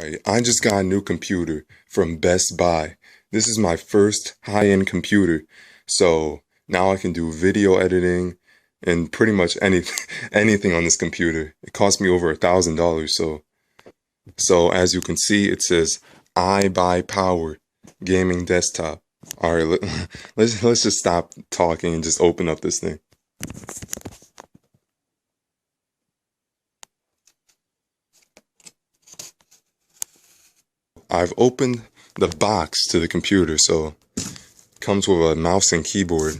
Right, I just got a new computer from Best Buy. This is my first high-end computer. So now I can do video editing and pretty much anything on this computer. It cost me over $1,000. So as you can see, it says IBuyPower gaming desktop. All right, let's just stop talking and just open up this thing. I've opened the box to the computer, so it comes with a mouse and keyboard.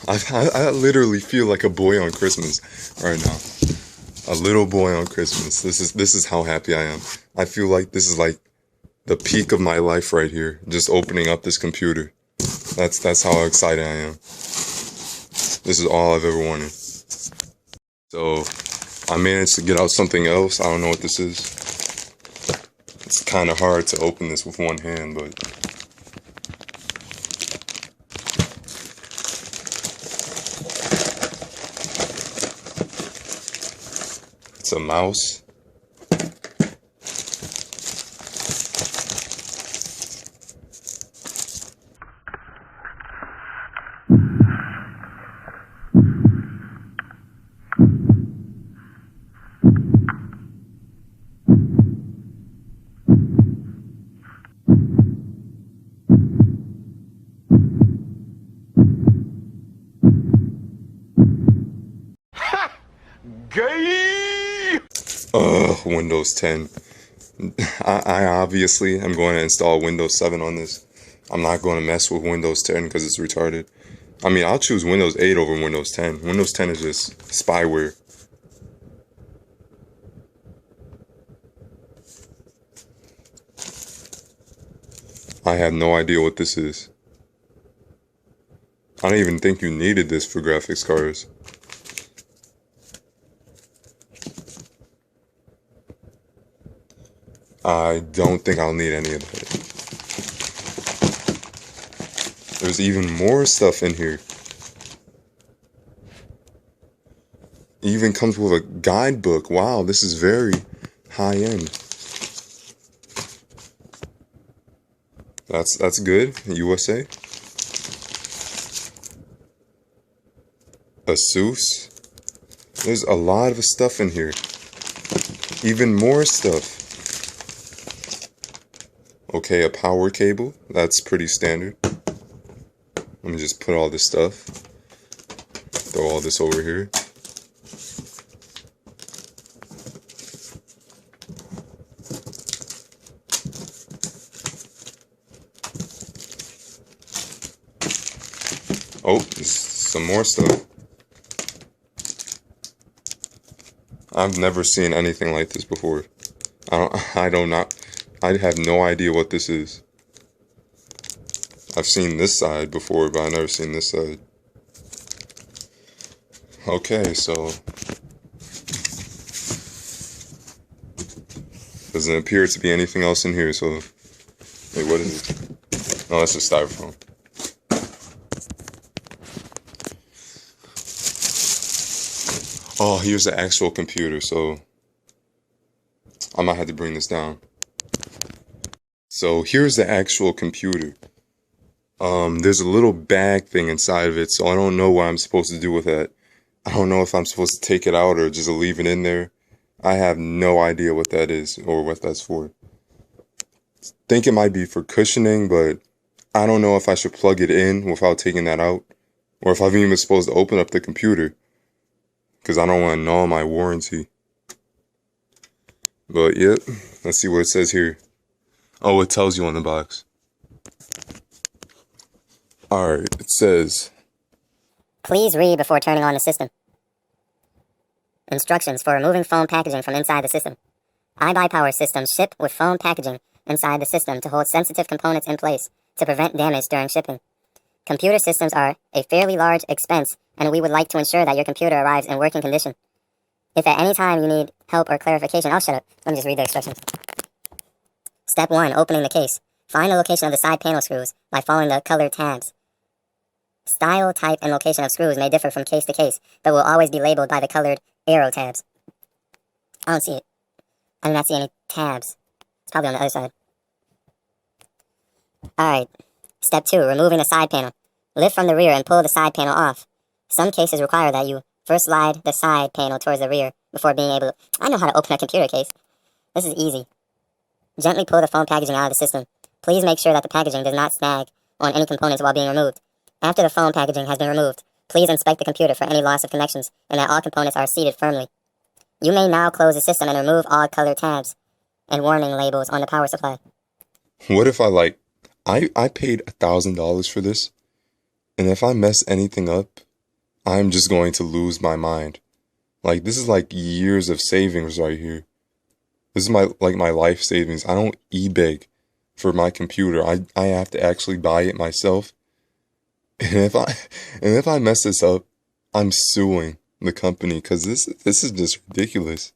I literally feel like a boy on Christmas right now. A little boy on Christmas. This is how happy I am. I feel like this is like the peak of my life right here. Just opening up this computer. That's how excited I am. This is all I've ever wanted. So I managed to get out something else. I don't know what this is. It's kind of hard to open this with one hand, but it's a mouse. Gay! Windows 10. I obviously am going to install Windows 7 on this. I'm not going to mess with Windows 10 because it's retarded. I mean, I'll choose Windows 8 over Windows 10. Windows 10 is just spyware. I have no idea what this is. I don't even think you needed this for graphics cards. I don't think I'll need any of that. There's even more stuff in here. It even comes with a guidebook. Wow, this is very high end. That's good. USA. Asus. There's a lot of stuff in here. Even more stuff. Okay, a power cable. That's pretty standard. Let me just put all this stuff. Throw all this over here. Oh, there's some more stuff. I've never seen anything like this before. I have no idea what this is. I've seen this side before, but I've never seen this side. Okay, so doesn't appear to be anything else in here, so wait, what is it? Oh, that's a styrofoam. Oh, here's the actual computer, so I might have to bring this down. So here's the actual computer. There's a little bag thing inside of it, so I don't know what I'm supposed to do with that. I don't know if I'm supposed to take it out or just leave it in there. I have no idea what that is or what that's for. I think it might be for cushioning, but I don't know if I should plug it in without taking that out, or if I'm even supposed to open up the computer, because I don't want to null my warranty. But yep, let's see what it says here. Oh, it tells you on the box. Alright, it says, please read before turning on the system. Instructions for removing foam packaging from inside the system. IBuyPower systems ship with foam packaging inside the system to hold sensitive components in place to prevent damage during shipping. Computer systems are a fairly large expense, and we would like to ensure that your computer arrives in working condition. If at any time you need help or clarification, I'll shut up. Let me just read the instructions. Step 1. Opening the case. Find the location of the side panel screws by following the colored tags. Style, type, and location of screws may differ from case to case, but will always be labeled by the colored arrow tabs. I don't see it. I do not see any tabs. It's probably on the other side. Alright. Step 2. Removing the side panel. Lift from the rear and pull the side panel off. Some cases require that you first slide the side panel towards the rear before being able to... I know how to open a computer case. This is easy. Gently pull the foam packaging out of the system. Please make sure that the packaging does not snag on any components while being removed. After the foam packaging has been removed, please inspect the computer for any loss of connections and that all components are seated firmly. You may now close the system and remove all colored tabs and warning labels on the power supply. What if I paid $1,000 for this, and if I mess anything up, I'm just going to lose my mind. Like, this is like years of savings right here. This is my life savings. I don't e-beg for my computer. I have to actually buy it myself. And if I mess this up, I'm suing the company because this is just ridiculous.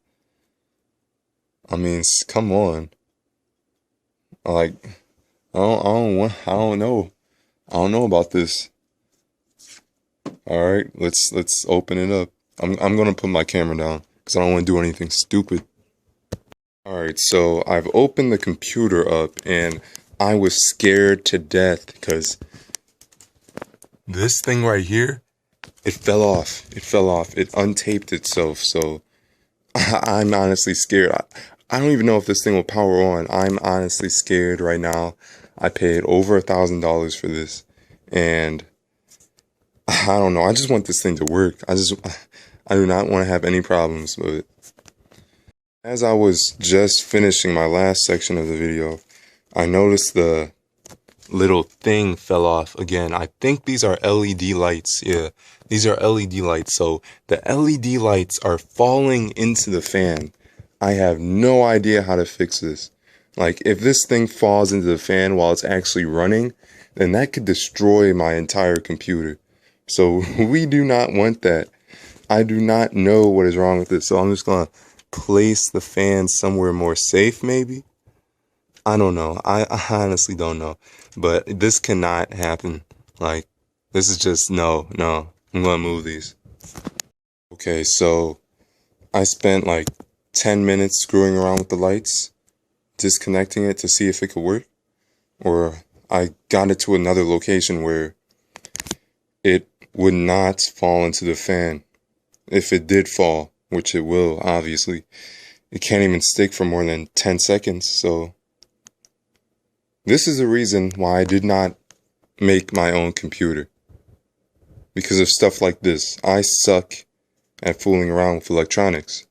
I mean, come on. Like, I don't know. I don't know about this. All right, let's open it up. I'm gonna put my camera down because I don't want to do anything stupid. All right, so I've opened the computer up and I was scared to death because this thing right here, it fell off. It fell off. It untaped itself. So I'm honestly scared. I don't even know if this thing will power on. I'm honestly scared right now. I paid over $1,000 for this, and I don't know. I just want this thing to work. I do not want to have any problems with it. As I was just finishing my last section of the video, I noticed the little thing fell off again. I think these are LED lights. Yeah, these are LED lights. So the LED lights are falling into the fan. I have no idea how to fix this. Like, if this thing falls into the fan while it's actually running, then that could destroy my entire computer. So we do not want that. I do not know what is wrong with this. So I'm just going to place the fan somewhere more safe, maybe. I don't know. I honestly don't know. But this cannot happen. Like, this is just, no. I'm going to move these. Okay, so I spent like 10 minutes screwing around with the lights, disconnecting it to see if it could work. Or I got it to another location where it would not fall into the fan. If it did fall, which it will, obviously, it can't even stick for more than 10 seconds. So this is the reason why I did not make my own computer. Because of stuff like this. I suck at fooling around with electronics.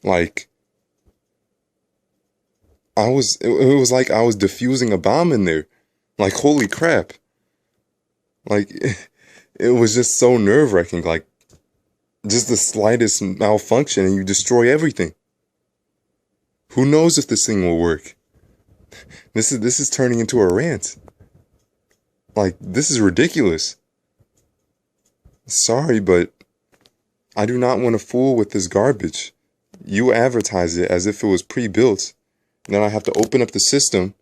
Like, it was like I was defusing a bomb in there. Like, holy crap. Like, it was just so nerve-wracking. Like, just the slightest malfunction and you destroy everything. Who knows if this thing will work? This is turning into a rant. Like, this is ridiculous. Sorry, but I do not want to fool with this garbage. You advertise it as if it was pre-built. And then I have to open up the system.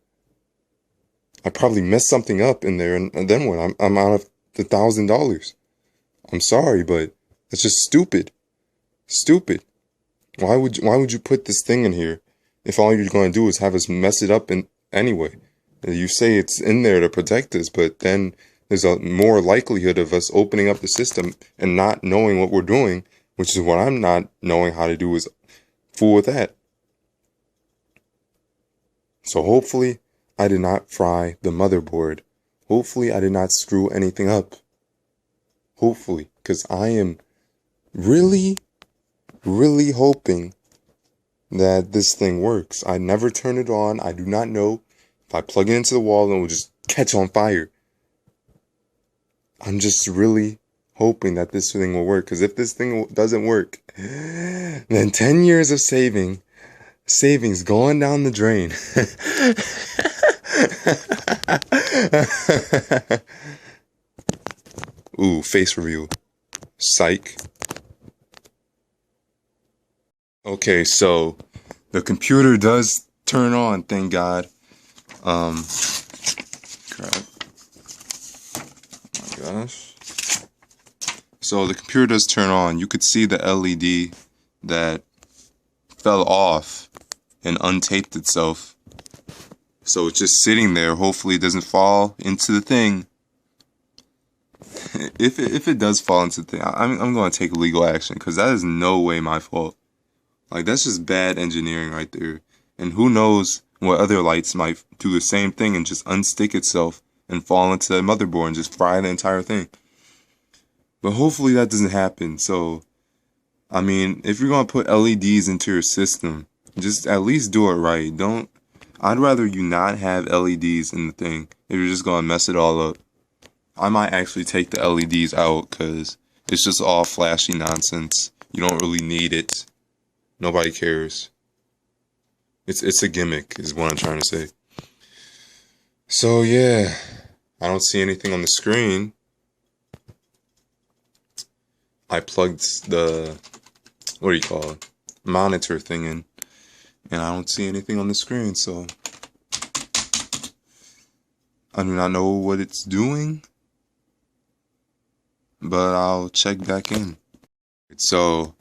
I probably messed something up in there, and then what? I'm out of the $1,000. I'm sorry, but it's just stupid. Stupid. Why would you put this thing in here if all you're going to do is have us mess it up anyway? You say it's in there to protect us, but then there's a more likelihood of us opening up the system and not knowing what we're doing, which is what I'm not knowing how to do, is fool with that. So hopefully I did not fry the motherboard. Hopefully I did not screw anything up. Hopefully, because I am really, really hoping that this thing works. I never turn it on. I do not know if I plug it into the wall and it will just catch on fire. I'm just really hoping that this thing will work. Because if this thing doesn't work, then 10 years of savings going down the drain. Ooh, face review. Psych. Okay, so the computer does turn on, thank God. Crap. Oh my gosh. So the computer does turn on. You could see the LED that fell off and untaped itself. So it's just sitting there. Hopefully it doesn't fall into the thing. If it does fall into the thing, I'm going to take legal action because that is no way my fault. Like, that's just bad engineering right there. And who knows what other lights might do the same thing and just unstick itself and fall into the motherboard and just fry the entire thing. But hopefully that doesn't happen. So, I mean, if you're going to put LEDs into your system, just at least do it right. I'd rather you not have LEDs in the thing if you're just going to mess it all up. I might actually take the LEDs out because it's just all flashy nonsense. You don't really need it. Nobody cares. It's a gimmick is what I'm trying to say. So yeah, I don't see anything on the screen. I plugged the, what do you call it, monitor thing in, and I don't see anything on the screen, so I do not know what it's doing, but I'll check back in. So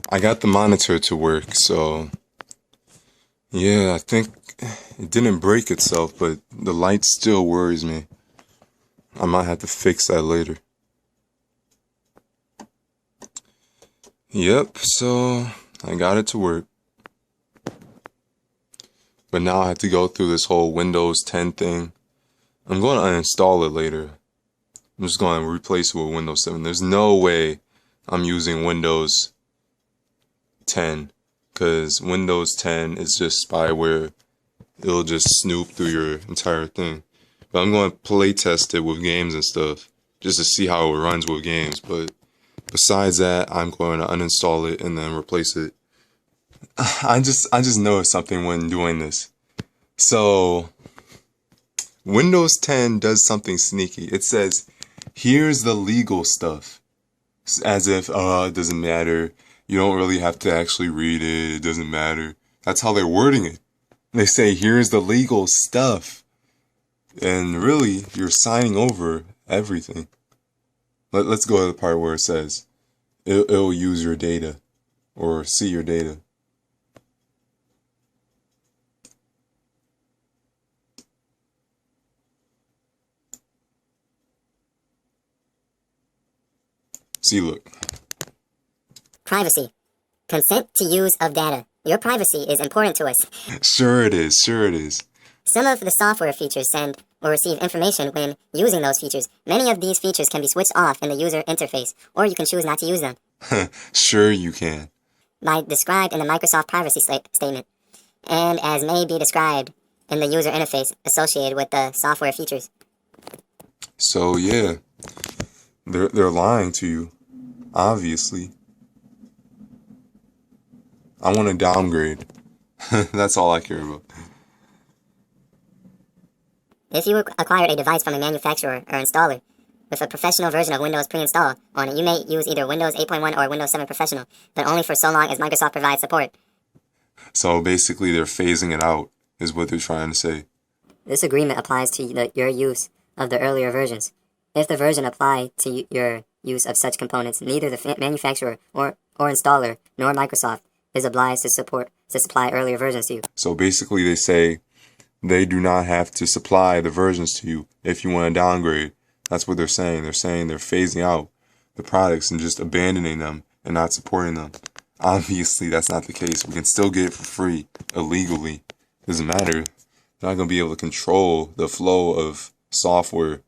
I got the monitor to work, so yeah, I think it didn't break itself, but the light still worries me. I might have to fix that later. Yep, so I got it to work. But now I have to go through this whole Windows 10 thing. I'm going to uninstall it later. I'm just going to replace it with Windows 7. There's no way I'm using Windows 10. Because Windows 10 is just spyware. It'll just snoop through your entire thing. But I'm going to play test it with games and stuff. Just to see how it runs with games. But besides that, I'm going to uninstall it and then replace it. I just noticed something when doing this. So Windows 10 does something sneaky. It says, here's the legal stuff. As if, it doesn't matter. You don't really have to actually read it. It doesn't matter. That's how they're wording it. They say, here's the legal stuff. And really, you're signing over everything. Let's go to the part where it says, it'll use your data or see your data. See, look. Privacy. Consent to use of data. Your privacy is important to us. Sure it is. Sure it is. Some of the software features send or receive information when using those features. Many of these features can be switched off in the user interface, or you can choose not to use them. Sure you can. By described in the Microsoft privacy statement, and as may be described in the user interface associated with the software features. So yeah, they're lying to you, obviously. I want to downgrade. That's all I care about. If you acquired a device from a manufacturer or installer with a professional version of Windows pre-installed on it, you may use either Windows 8.1 or Windows 7 Professional, but only for so long as Microsoft provides support. So basically they're phasing it out, is what they're trying to say. This agreement applies to your use of the earlier versions. If the version applied to your use of such components, neither the manufacturer or installer nor Microsoft is obliged to supply earlier versions to you. So basically they say they do not have to supply the versions to you if you want to downgrade. That's what they're saying. They're saying they're phasing out the products and just abandoning them and not supporting them. Obviously, that's not the case. We can still get it for free, illegally. Doesn't matter. They're not going to be able to control the flow of software.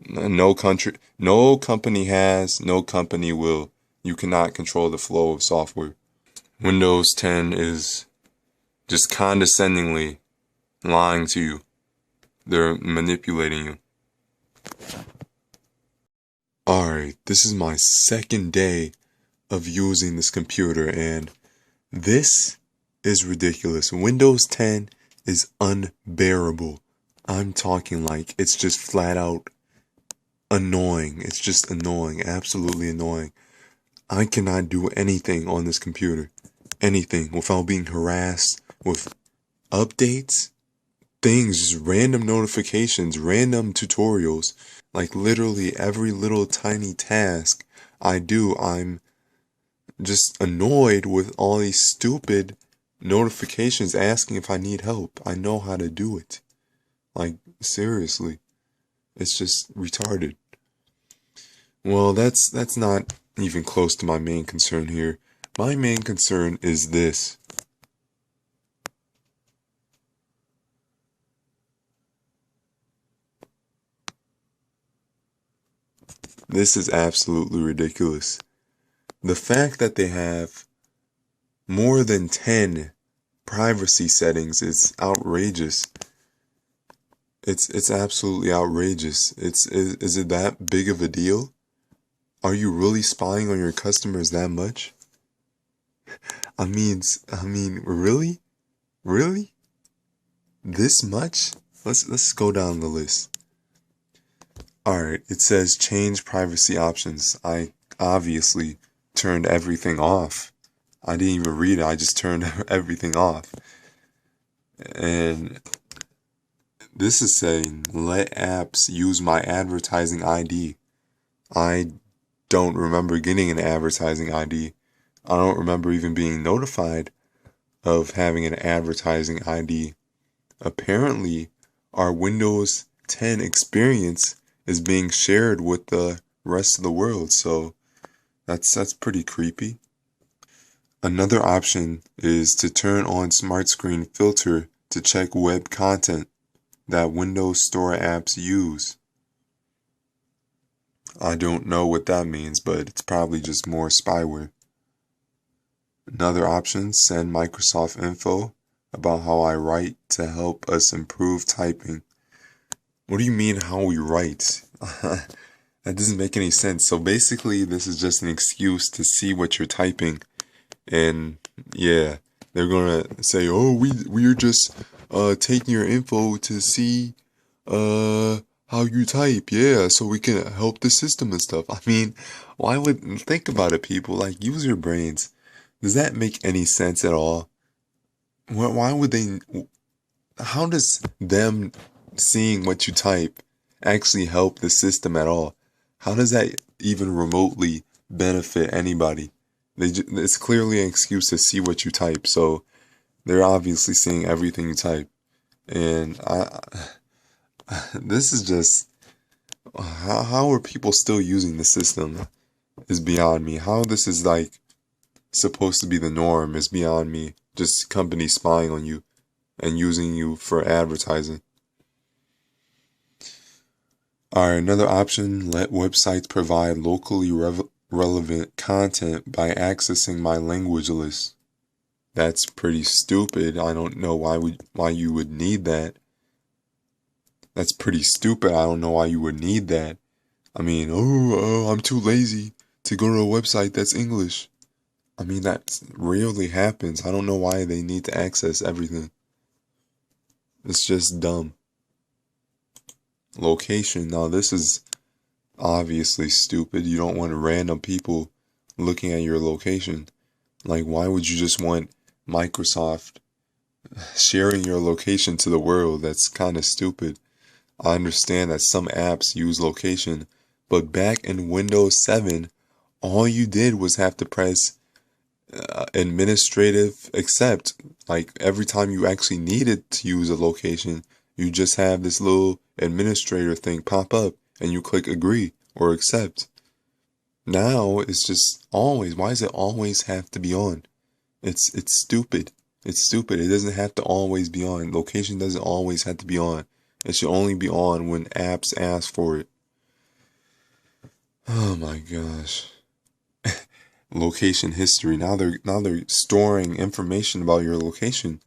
No company has, no company will. You cannot control the flow of software. Windows 10 is just condescendingly lying to you. They're manipulating you. Alright, this is my second day of using this computer and this is ridiculous. Windows 10 is unbearable. I'm talking like it's just flat out annoying. It's just annoying, absolutely annoying. I cannot do anything on this computer. Anything without being harassed with updates. things, just random notifications, random tutorials. Like literally every little tiny task I do, I'm just annoyed with all these stupid notifications asking if I need help. I know how to do it. Like, seriously. It's just retarded. Well, that's not even close to my main concern here. My main concern is this. This is absolutely ridiculous. The fact that they have more than 10 privacy settings is outrageous. It's absolutely outrageous. Is it that big of a deal? Are you really spying on your customers that much? I mean, really? Really? This much? Let's go down the list. Alright, it says change privacy options. I obviously turned everything off. I didn't even read it, I just turned everything off. And this is saying let apps use my advertising ID. I don't remember getting an advertising ID. I don't remember even being notified of having an advertising ID. Apparently, our Windows 10 experience is being shared with the rest of the world, so that's pretty creepy. Another option is to turn on Smart Screen Filter to check web content that Windows Store apps use. I don't know what that means, but it's probably just more spyware. Another option, send Microsoft info about how I write to help us improve typing. What do you mean how we write? That doesn't make any sense. So basically, this is just an excuse to see what you're typing. And yeah, they're gonna say, oh, we're just taking your info to see how you type, yeah, so we can help the system and stuff. I mean, why would, think about it, people, like, use your brains. Does that make any sense at all? Why would they, how does them seeing what you type actually help the system at all? How does that even remotely benefit anybody? It's clearly an excuse to see what you type, so they're obviously seeing everything you type. And this is just, how are people still using the system is beyond me. How this is like supposed to be the norm is beyond me. Just companies spying on you and using you for advertising. Alright, another option, let websites provide locally relevant content by accessing my language list. That's pretty stupid. I don't know why you would need that. That's pretty stupid. I don't know why you would need that. I mean, I'm too lazy to go to a website that's English. I mean, that rarely happens. I don't know why they need to access everything. It's just dumb. Location. Now, this is obviously stupid. You don't want random people looking at your location. Like, why would you just want Microsoft sharing your location to the world? That's kind of stupid. I understand that some apps use location, but back in Windows 7, all you did was have to press administrative accept. Like every time you actually needed to use a location, you just have this little administrator thing pop up and you click agree or accept. Now it's just always, why does it always have to be on? It's stupid. It's stupid. It doesn't have to always be on. Location doesn't always have to be on. It should only be on when apps ask for it. Oh my gosh. Location history. Now they're storing information about your location.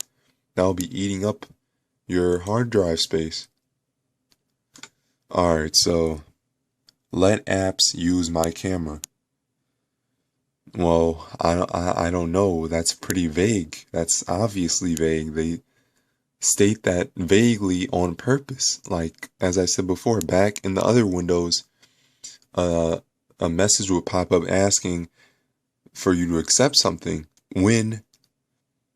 That'll be eating up your hard drive space. Alright, so let apps use my camera. Well, I don't know. That's pretty vague. That's obviously vague. They state that vaguely on purpose. Like, as I said before, back in the other Windows, a message would pop up asking for you to accept something when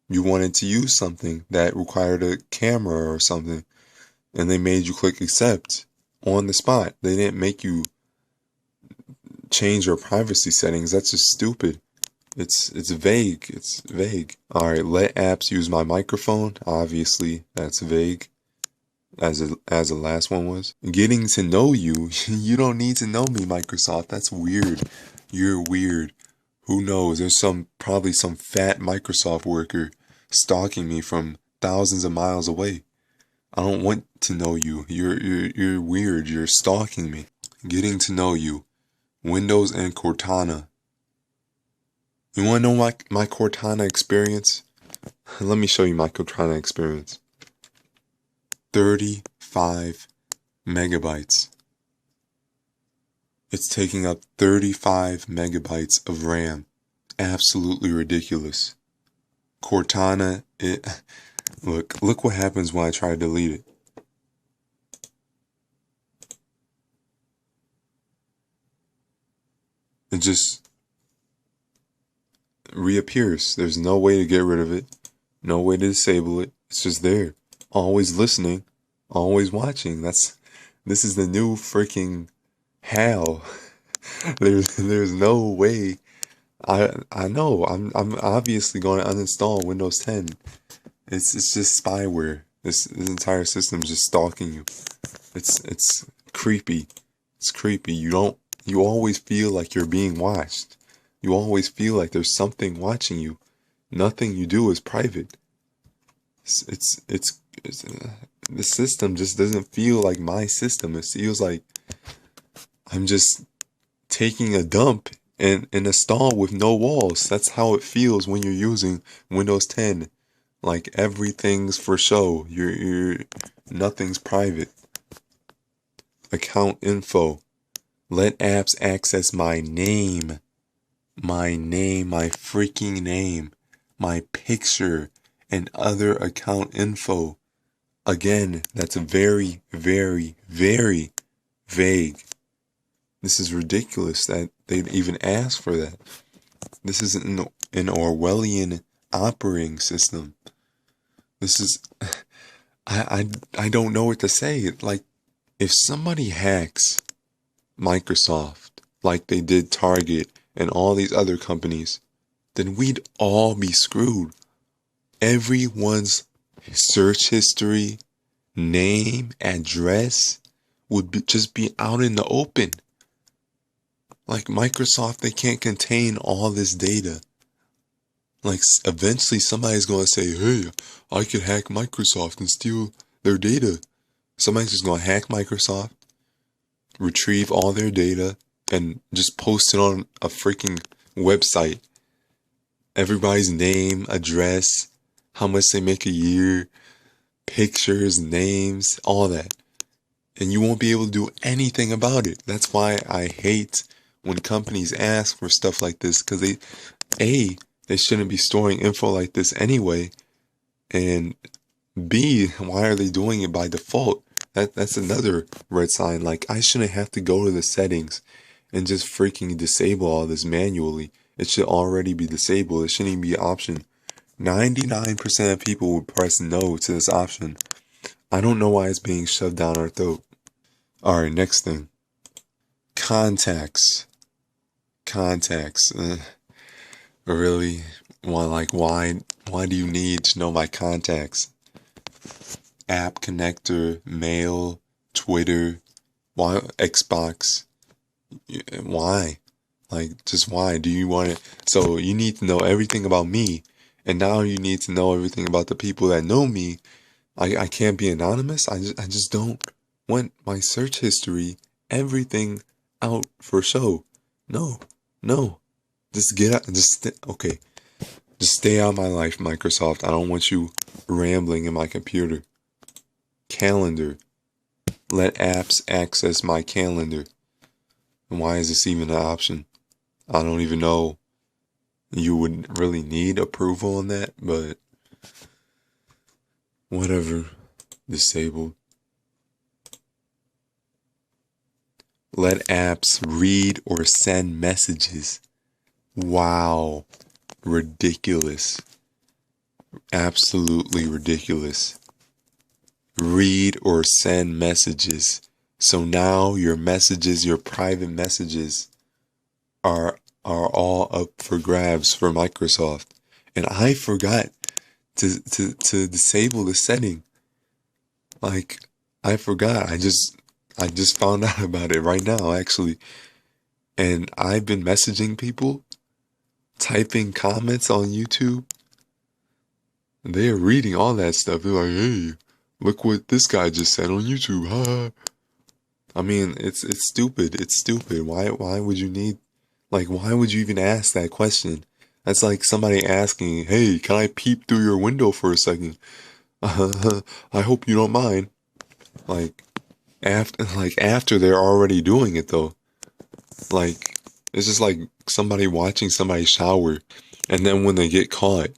You wanted to use something that required a camera or something, and they made you click accept on the spot. They didn't make you change your privacy settings. That's just stupid. It's vague. It's vague. All right, let apps use my microphone. Obviously, that's vague. As the last one was. Getting to know you. You don't need to know me, Microsoft. That's weird. You're weird. Who knows? There's probably some fat Microsoft worker stalking me from thousands of miles away. I don't want to know you. You're weird. You're stalking me. Getting to know you. Windows and Cortana. You want to know my Cortana experience? Let me show you my Cortana experience. 35 megabytes. It's taking up 35 megabytes of RAM. Absolutely ridiculous. Cortana, look what happens when I try to delete it. It just reappears. There's no way to get rid of it. No way to disable it. It's just there. Always listening. Always watching. This is the new freaking HAL. There's no way. I know. I'm obviously going to uninstall Windows 10. It's just spyware. This entire system is just stalking you. It's creepy. It's creepy. You always feel like you're being watched. You always feel like there's something watching you. Nothing you do is private. The system just doesn't feel like my system. It feels like I'm just taking a dump in a stall with no walls. That's how it feels when you're using Windows 10. Like everything's for show. Nothing's private. Account info. Let apps access my name. My freaking name. My picture and other account info. Again, that's very, very, very vague. This is ridiculous that they'd even ask for that. This is an Orwellian operating system. This is, I don't know what to say. Like, if somebody hacks Microsoft like they did Target and all these other companies, then we'd all be screwed. Everyone's search history, name, address would just be out in the open. Like Microsoft, they can't contain all this data. Like eventually somebody's going to say, hey, I could hack Microsoft and steal their data. Somebody's just going to hack Microsoft, retrieve all their data, and just post it on a freaking website. Everybody's name, address, how much they make a year, pictures, names, all that. And you won't be able to do anything about it. That's why I hate when companies ask for stuff like this, because they shouldn't be storing info like this anyway. And B, why are they doing it by default? That's another red sign. Like, I shouldn't have to go to the settings and just freaking disable all this manually. It should already be disabled. It shouldn't even be an option. 99% of people would press no to this option. I don't know why it's being shoved down our throat. Alright, next thing. Contacts. Really? Why do you need to know my contacts? App connector, mail, Twitter, why Xbox? Why? Like, just why? Do you want it? So you need to know everything about me, and now you need to know everything about the people that know me. I can't be anonymous. I just don't want my search history, everything out for show. No. Just get out. Okay. Just stay out of my life, Microsoft. I don't want you rambling in my computer. Calendar. Let apps access my calendar. And why is this even an option? I don't even know. You would really need approval on that, but whatever. Disabled. Let apps read or send messages. Wow. Ridiculous. Absolutely ridiculous. Read or send messages. So now your messages, your private messages are all up for grabs for Microsoft. And I forgot to disable the setting. Like I forgot. I just found out about it right now actually. And I've been messaging people, typing comments on YouTube. They're reading all that stuff. They're like, "Hey, look what this guy just said on YouTube." Ha. I mean, it's stupid. It's stupid. Why would you need, like, why would you even ask that question? That's like somebody asking, "Hey, can I peep through your window for a second?" I hope you don't mind. Like after they're already doing it though. Like it's just like somebody watching somebody shower, and then when they get caught,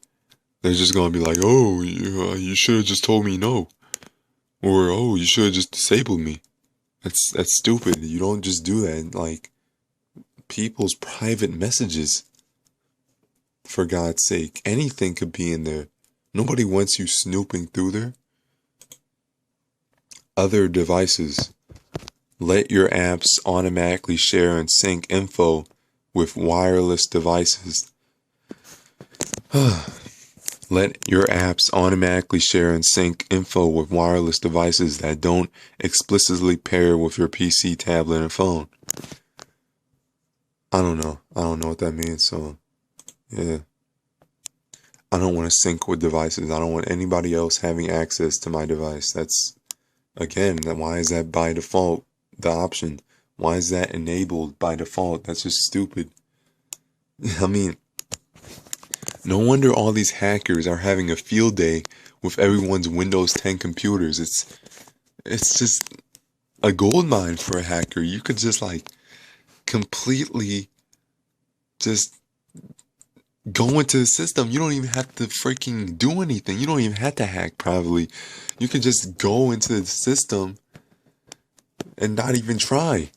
they're just gonna be like, "Oh, you should have just told me no," or "Oh, you should have just disabled me." That's stupid. You don't just do that. Like people's private messages, for God's sake, anything could be in there. Nobody wants you snooping through there. Other devices. Let your apps automatically share and sync info with wireless devices. Let your apps automatically share and sync info with wireless devices that don't explicitly pair with your PC, tablet, and phone. I don't know. I don't know what that means, so yeah. I don't want to sync with devices. I don't want anybody else having access to my device. That's, again, why is that by default the option? Why is that enabled by default? That's just stupid. I mean, no wonder all these hackers are having a field day with everyone's Windows 10 computers. It's just a gold mine for a hacker. You could just like completely just go into the system. You don't even have to freaking do anything. You don't even have to hack probably. You can just go into the system and not even try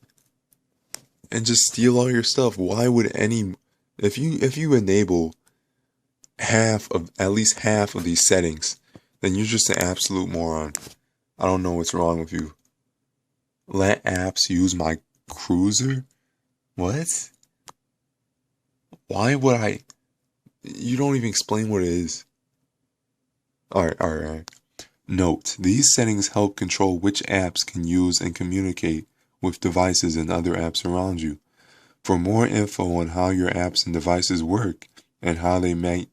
and just steal all your stuff. Why would any, if you enable at least half of these settings, then you're just an absolute moron. I don't know what's wrong with you. Let apps use my cruiser? What? Why would I? You don't even explain what it is. Alright. Note, these settings help control which apps can use and communicate with devices and other apps around you. For more info on how your apps and devices work and how they might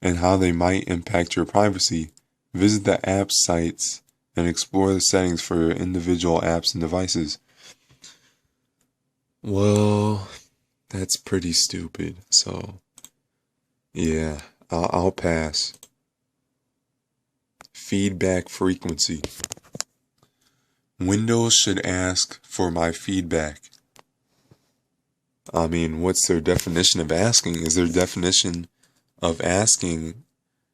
impact your privacy, visit the app sites and explore the settings for your individual apps and devices. Well, that's pretty stupid. So, yeah, I'll pass. Feedback frequency. Windows should ask for my feedback. I mean, what's their definition of asking? Is their definition of asking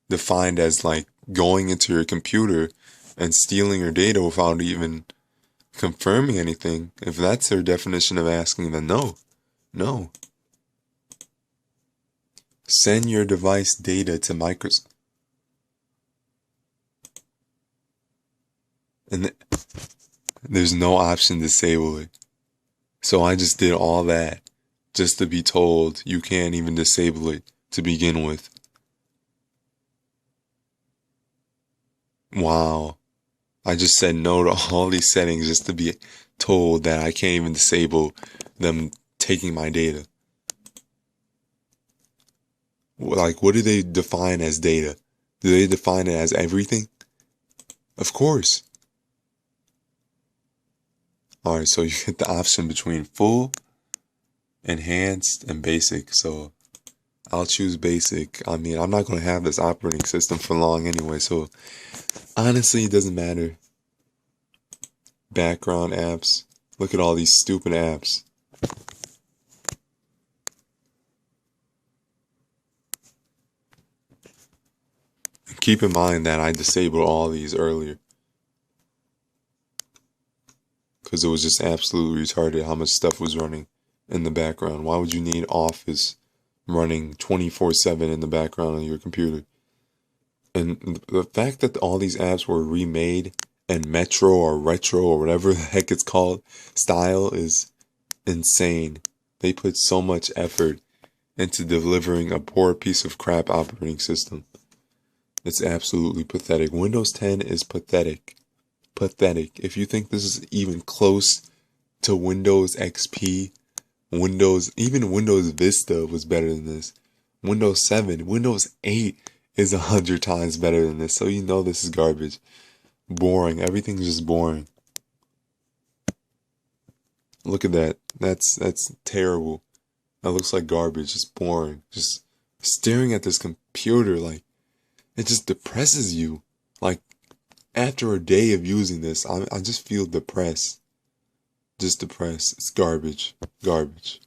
defined as like going into your computer and stealing your data without even confirming anything? If that's their definition of asking, then no. Send your device data to Microsoft. And there's no option to disable it. So I just did all that just to be told you can't even disable it to begin with. Wow. I just said no to all these settings just to be told that I can't even disable them taking my data. Like, what do they define as data? Do they define it as everything? Of course. Alright, so you get the option between full, enhanced, and basic. So I'll choose basic. I mean, I'm not going to have this operating system for long anyway, so honestly, it doesn't matter. Background apps. Look at all these stupid apps. Keep in mind that I disabled all these earlier, because it was just absolutely retarded how much stuff was running in the background. Why would you need Office running 24/7 in the background on your computer? And the fact that all these apps were remade and Metro or Retro or whatever the heck it's called style is insane. They put so much effort into delivering a poor piece of crap operating system. It's absolutely pathetic. Windows 10 is pathetic. Pathetic. If you think this is even close to Windows XP, even Windows Vista was better than this. Windows 7, Windows 8 is 100 times better than this. So you know this is garbage. Boring. Everything's just boring. Look at that. That's terrible. That looks like garbage. Just boring. Just staring at this computer, like, it just depresses you. Like, after a day of using this, I just feel depressed. Just depressed. It's garbage. Garbage.